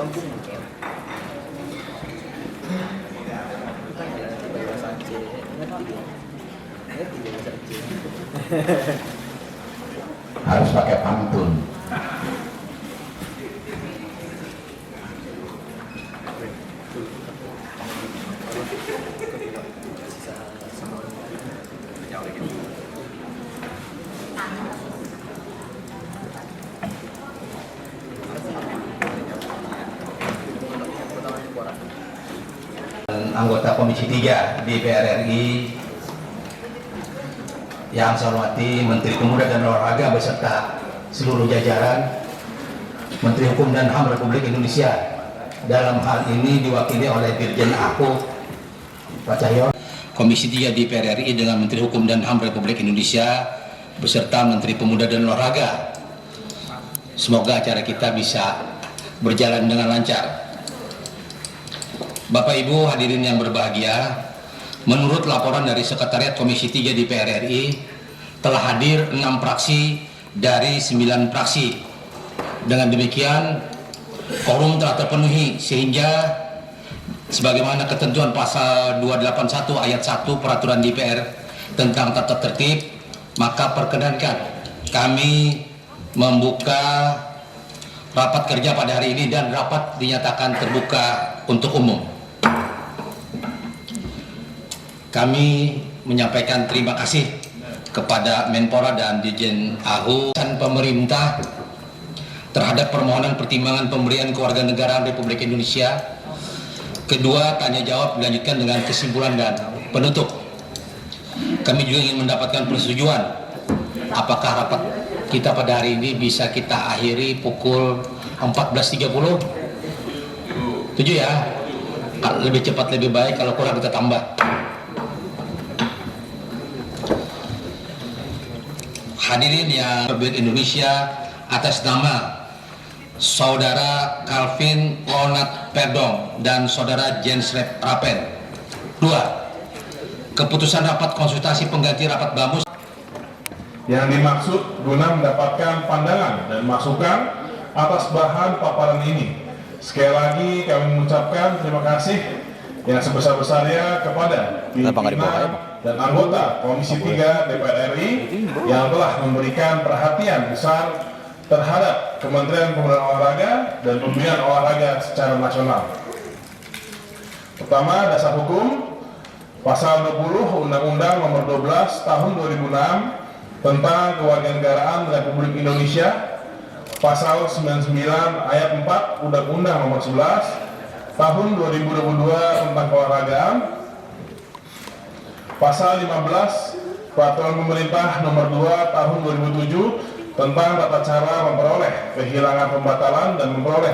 kampung mungkin. Bahasa Aceh, ngerti bahasa Aceh. Harus pakai pantun. Anggota Komisi 3 DPR RI yang saya hormati Menteri Pemuda dan Olahraga beserta seluruh jajaran, Menteri Hukum dan HAM Republik Indonesia, dalam hal ini diwakili oleh Dirjen Aku Pak Cahyo, Komisi 3 DPR RI dengan Menteri Hukum dan HAM Republik Indonesia beserta Menteri Pemuda dan Olahraga. Semoga acara kita bisa berjalan dengan lancar. Bapak Ibu hadirin yang berbahagia, menurut laporan dari Sekretariat Komisi 3 DPR RI, telah hadir 6 fraksi dari 9 fraksi. Dengan demikian, quorum telah terpenuhi sehingga sebagaimana ketentuan pasal 281 ayat 1 Peraturan DPR tentang tata tertib, maka perkenankan kami membuka rapat kerja pada hari ini dan rapat dinyatakan terbuka untuk umum. Kami menyampaikan terima kasih kepada Menpora dan Dirjen AHU dan pemerintah terhadap permohonan pertimbangan pemberian kewarganegaraan Republik Indonesia. Kedua, tanya jawab dilanjutkan dengan kesimpulan dan penutup. Kami juga ingin mendapatkan persetujuan apakah rapat kita pada hari ini bisa kita akhiri pukul 14.30. Setuju ya? Lebih cepat lebih baik, kalau kurang kita tambah. Hadirin yang Republik Indonesia, atas nama Saudara Calvin Leonard Perdong dan Saudara Jens Rappen. 2. Keputusan rapat konsultasi pengganti rapat BAMUS yang dimaksud guna mendapatkan pandangan dan masukan atas bahan paparan ini. Sekali lagi kami mengucapkan terima kasih yang sebesar-besarnya kepada pimpinan dan anggota Komisi 3 DPR RI yang telah memberikan perhatian besar terhadap Kementerian Pemuda dan Olahraga dan pembinaan olahraga secara nasional. Pertama, dasar hukum Pasal 20 Undang-Undang Nomor 12 Tahun 2006 tentang Kewarganegaraan Republik Indonesia, Pasal 99 Ayat 4 Undang-Undang Nomor 11 Tahun 2022 tentang keolahragaan, Pasal 15 Peraturan Pemerintah Nomor 2 Tahun 2007 tentang tata cara memperoleh, kehilangan, pembatalan, dan memperoleh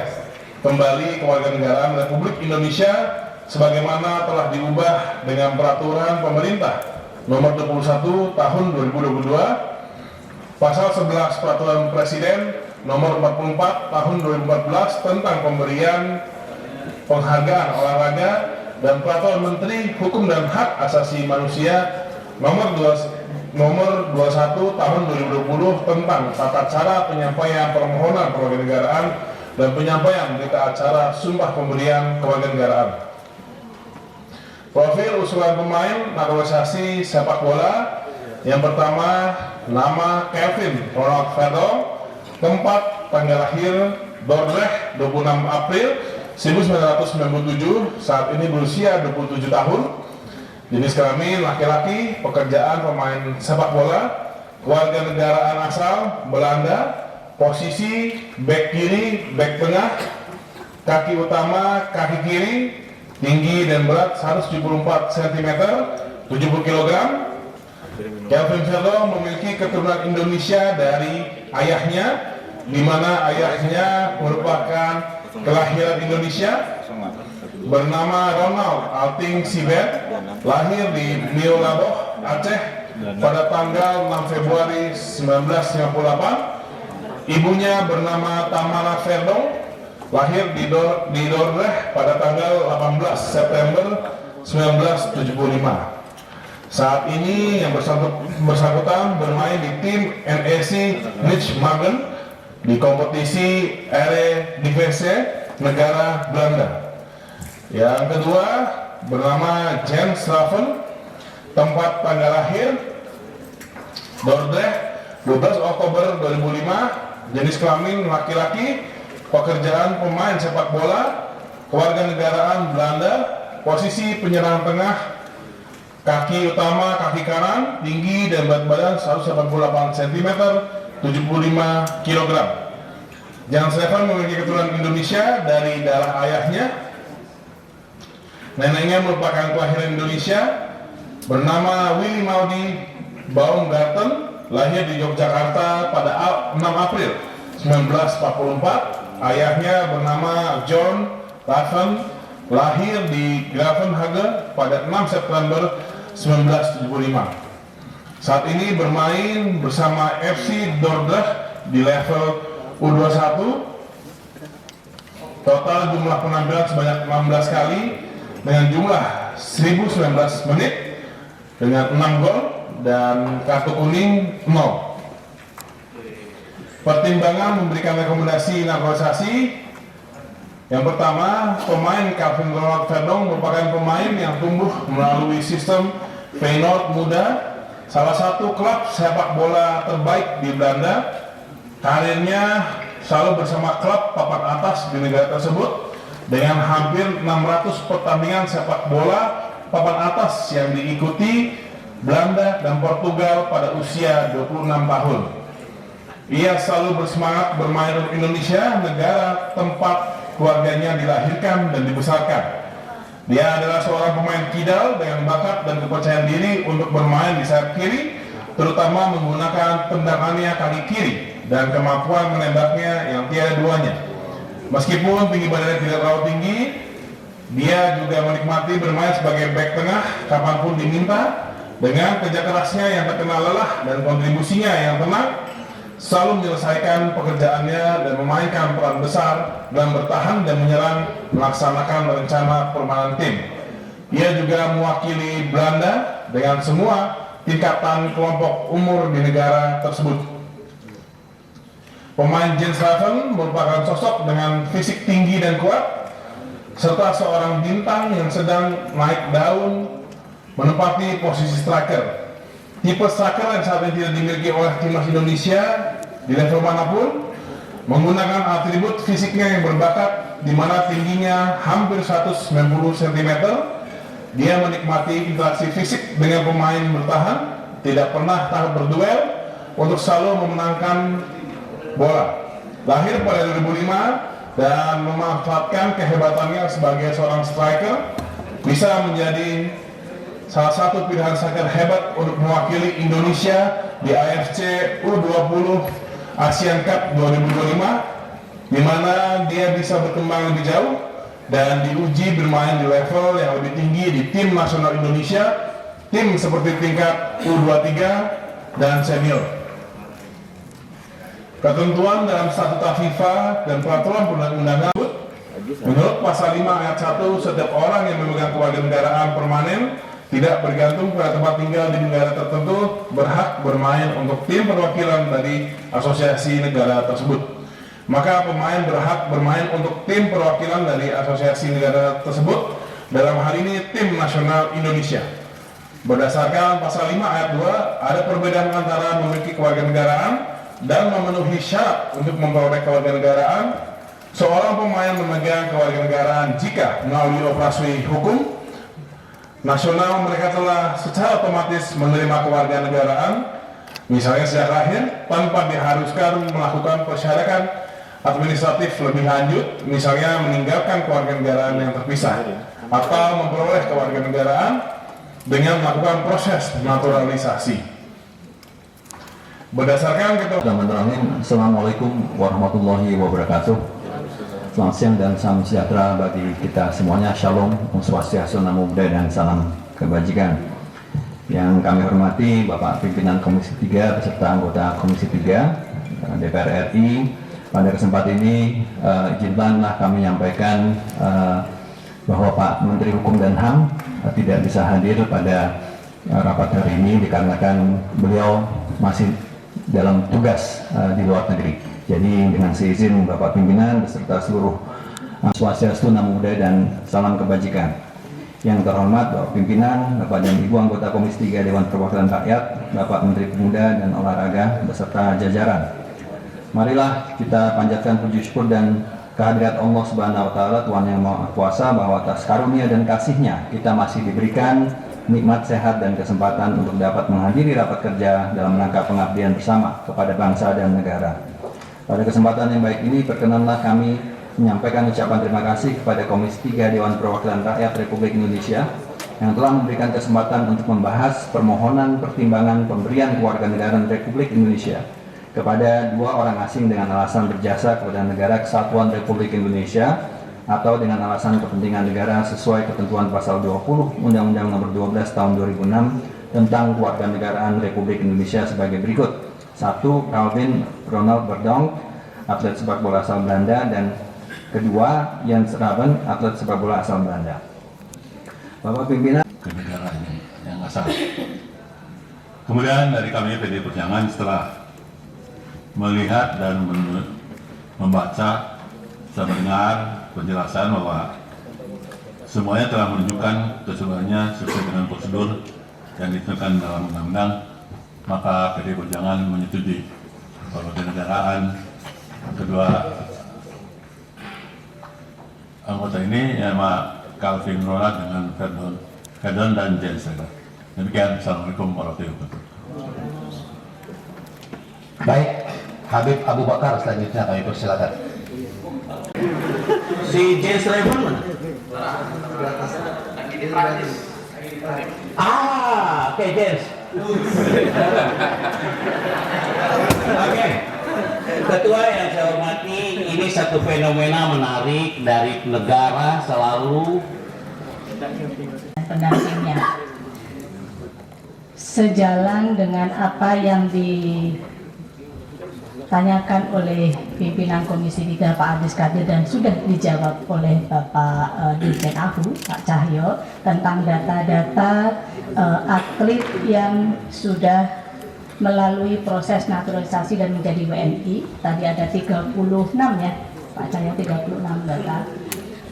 kembali kewarganegaraan Republik Indonesia sebagaimana telah diubah dengan Peraturan Pemerintah Nomor 21 Tahun 2022, Pasal 11 Peraturan Presiden Nomor 44 Tahun 2014 tentang pemberian penghargaan olahraga, dan Peraturan Menteri Hukum dan Hak Asasi Manusia Nomor 21 Tahun 2020 tentang tata cara penyampaian permohonan kewarganegaraan dan penyampaian berita acara sumpah pemberian kewarganegaraan. Profil usulan pemain naturalisasi sepak bola. Yang pertama, nama Calvin Leonard Perdong, tempat tanggal lahir Dordrecht 26 April 1997, saat ini berusia 27 tahun, jenis kelamin laki-laki, pekerjaan pemain sepak bola, kewarganegaraan asal Belanda, posisi bek kiri, bek tengah, kaki utama, kaki kiri, tinggi dan berat 174 cm, 70 kg. Calvin Perdong memiliki keturunan Indonesia dari ayahnya, di mana ayahnya merupakan kelahiran Indonesia, bernama Ronald Alting Sibet, lahir di Niolaboh, Aceh pada tanggal 6 Februari 1958. Ibunya bernama Tamara Perdong, lahir di Dordrecht pada tanggal 18 September 1975. Saat ini yang bersangkutan bermain di tim NEC Nijmegen di kompetisi Eredivisie negara Belanda. Yang kedua bernama Jens Raven, tempat tanggal lahir Dordrecht 12 Oktober 2005, jenis kelamin laki-laki, pekerjaan pemain sepak bola, kewarganegaraan Belanda, posisi penyerang tengah, kaki utama, kaki kanan, tinggi dan berat badan 188 cm, 75 kg. Jens Raven memiliki keturunan Indonesia dari darah ayahnya. Neneknya merupakan kelahiran Indonesia, bernama Willy Maudi Baumgarten, lahir di Yogyakarta pada 6 April 1944. Ayahnya bernama John Raven, lahir di Gravenhage pada 6 September 1975. Saat ini bermain bersama FC Dordrecht di level U21. Total jumlah penampilan sebanyak 16 kali dengan jumlah 1019 menit dengan 6 gol dan kartu kuning 0. Pertimbangan memberikan rekomendasi naturalisasi. Yang pertama, pemain Calvin Ronald Verdonk merupakan pemain yang tumbuh melalui sistem Feyenoord muda, salah satu klub sepak bola terbaik di Belanda. Karirnya selalu bersama klub papan atas di negara tersebut dengan hampir 600 pertandingan sepak bola papan atas yang diikuti Belanda dan Portugal pada usia 26 tahun. Ia selalu bersemangat bermain untuk Indonesia, negara tempat keluarganya dilahirkan dan dibesarkan. Dia adalah seorang pemain kidal dengan bakat dan kepercayaan diri untuk bermain di sayap kiri, terutama menggunakan tendangannya kaki kiri dan kemampuan menembaknya yang tiada duanya. Meskipun tinggi badannya tidak terlalu tinggi, dia juga menikmati bermain sebagai bek tengah kapanpun diminta. Dengan kerja kerasnya yang tak kenal lelah dan kontribusinya yang tenang, selalu menyelesaikan pekerjaannya dan memainkan peran besar dalam bertahan dan menyerang melaksanakan rencana permainan tim. Ia juga mewakili Belanda dengan semua tingkatan kelompok umur di negara tersebut. Pemain Jens Raven merupakan sosok dengan fisik tinggi dan kuat, serta seorang bintang yang sedang naik daun menempati posisi striker. Tipe striker yang saat ini tidak dimiliki oleh timnas Indonesia di level manapun, menggunakan atribut fisiknya yang berbakat di mana tingginya hampir 190 cm. Dia menikmati interaksi fisik dengan pemain bertahan, tidak pernah takut berduel untuk selalu memenangkan bola. Lahir pada 2005 dan memanfaatkan kehebatannya sebagai seorang striker, bisa menjadi salah satu pilihan striker hebat untuk mewakili Indonesia di AFC U20 Asian Cup 2025, di mana dia bisa berkembang lebih jauh dan diuji bermain di level yang lebih tinggi di tim nasional Indonesia, tim seperti tingkat U23 dan senior. Ketentuan dalam statuta FIFA dan peraturan perundang-undangan menurut pasal 5 ayat 1, setiap orang yang memegang kewarganegaraan permanen tidak bergantung pada tempat tinggal di negara tertentu berhak bermain untuk tim perwakilan dari asosiasi negara tersebut. Maka pemain berhak bermain untuk tim perwakilan dari asosiasi negara tersebut, dalam hal ini tim nasional Indonesia. Berdasarkan pasal 5 ayat 2, ada perbedaan antara memiliki kewarganegaraan dan memenuhi syarat untuk memperoleh kewarganegaraan. Seorang pemain memegang kewarganegaraan jika melalui operasi hukum nasional mereka telah secara otomatis menerima kewarganegaraan, misalnya sejak lahir, tanpa diharuskan melakukan persyaratan administratif lebih lanjut, misalnya meninggalkan kewarganegaraan yang terpisah atau memperoleh kewarganegaraan dengan melakukan proses naturalisasi. Berdasarkan Bismillahirrahmanirrahim. Assalamualaikum warahmatullahi wabarakatuh. Selamat siang dan salam sejahtera bagi kita semuanya. Shalom, Om Swastiastu, Namo Buddhaya, dan salam kebajikan. Yang kami hormati Bapak Pimpinan Komisi 3 beserta anggota Komisi 3 DPR RI. Pada kesempatan ini izinkanlah kami menyampaikan bahwa Pak Menteri Hukum dan HAM tidak bisa hadir pada rapat hari ini dikarenakan beliau masih dalam tugas di luar negeri. Jadi dengan seizin Bapak Pimpinan beserta seluruh Swastiastu, Namo Buddhaya, dan salam kebajikan. Yang terhormat Bapak Pimpinan, Bapak dan Ibu anggota Komisi 3 Dewan Perwakilan Rakyat, Bapak Menteri Pemuda dan Olahraga beserta jajaran. Marilah kita panjatkan puji syukur dan kehadirat Allah Subhanahu wa Ta'ala, Tuhan yang Maha Kuasa, bahwa atas karunia dan kasih-Nya kita masih diberikan nikmat sehat dan kesempatan untuk dapat menghadiri rapat kerja dalam rangka pengabdian bersama kepada bangsa dan negara. Pada kesempatan yang baik ini, perkenanlah kami menyampaikan ucapan terima kasih kepada Komisi 3 Dewan Perwakilan Rakyat Republik Indonesia yang telah memberikan kesempatan untuk membahas permohonan pertimbangan pemberian kewarganegaraan Republik Indonesia kepada 2 orang asing dengan alasan berjasa kepada Negara Kesatuan Republik Indonesia atau dengan alasan kepentingan negara sesuai ketentuan pasal 20 Undang-Undang Nomor 12 Tahun 2006 tentang Kewarganegaraan Republik Indonesia sebagai berikut. 1. Calvin Ronald Verdonk, atlet sepak bola asal Belanda, dan kedua, Jens Raven, atlet sepak bola asal Belanda. Bapak Pimpinan ke negara ini yang asal. Kemudian dari kami PDI Perjuangan setelah melihat dan membaca, saya mendengar penjelasan bahwa semuanya telah menunjukkan keseluruhannya sesuai dengan prosedur yang ditentukan dalam undang-undang, maka PDI Perjuangan menyetujui bahwa kenegaraan kedua anggota ini yaitu Calvin Ronald dengan Verdon dan Jens Raven. Demikian, Assalamualaikum warahmatullahi wabarakatuh. Baik, Habib Abu Bakar selanjutnya kami persilakan. Si Jens Raven mana? Oke, Jens. Oke. Ketua yang saya hormati, ini satu fenomena menarik dari negara selalu pendampingnya. Sejalan dengan apa yang ditanyakan oleh pimpinan Komisi 3 Pak Adis Kadir dan sudah dijawab oleh Bapak Dirjen Ahu, Pak Cahyo, tentang data-data atlet yang sudah melalui proses naturalisasi dan menjadi WNI. Tadi ada 36 ya, Pak Cahyo, 36 data.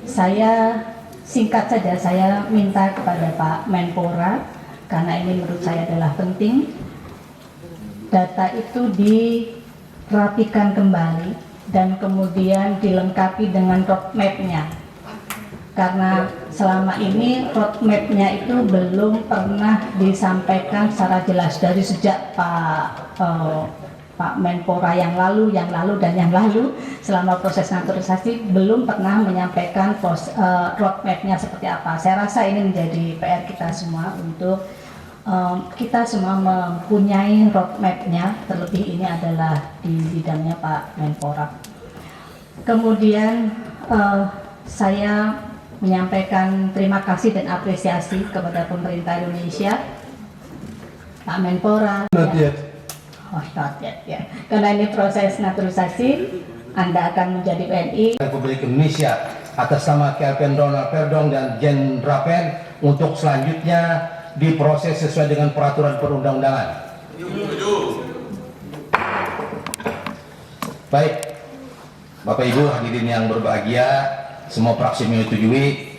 Saya singkat saja, saya minta kepada Pak Menpora, karena ini menurut saya adalah penting, data itu dirapikan kembali dan kemudian dilengkapi dengan roadmap-nya. Karena selama ini roadmap-nya itu belum pernah disampaikan secara jelas dari sejak Pak Menpora yang lalu dan yang lalu selama proses naturalisasi belum pernah menyampaikan roadmap-nya seperti apa. Saya rasa ini menjadi PR kita semua untuk kita semua mempunyai roadmap-nya, terlebih ini adalah di bidangnya Pak Menpora. Kemudian saya menyampaikan terima kasih dan apresiasi kepada pemerintah Indonesia, Pak Menpora. Not yet, ya. Karena ini proses naturalisasi, Anda akan menjadi WNI. Republik Indonesia atas nama Calvin Ronald Verdonk dan Jens Raven untuk selanjutnya diproses sesuai dengan peraturan perundang-undangan. Baik, Bapak Ibu hadirin yang berbahagia, semua fraksi menyetujui.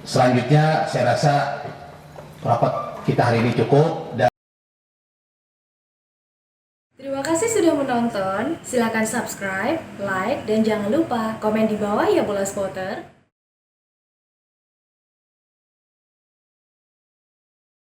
Selanjutnya saya rasa rapat kita hari ini cukup. Terima kasih sudah menonton. Silakan subscribe, like, dan jangan lupa komen di bawah ya bola spotter.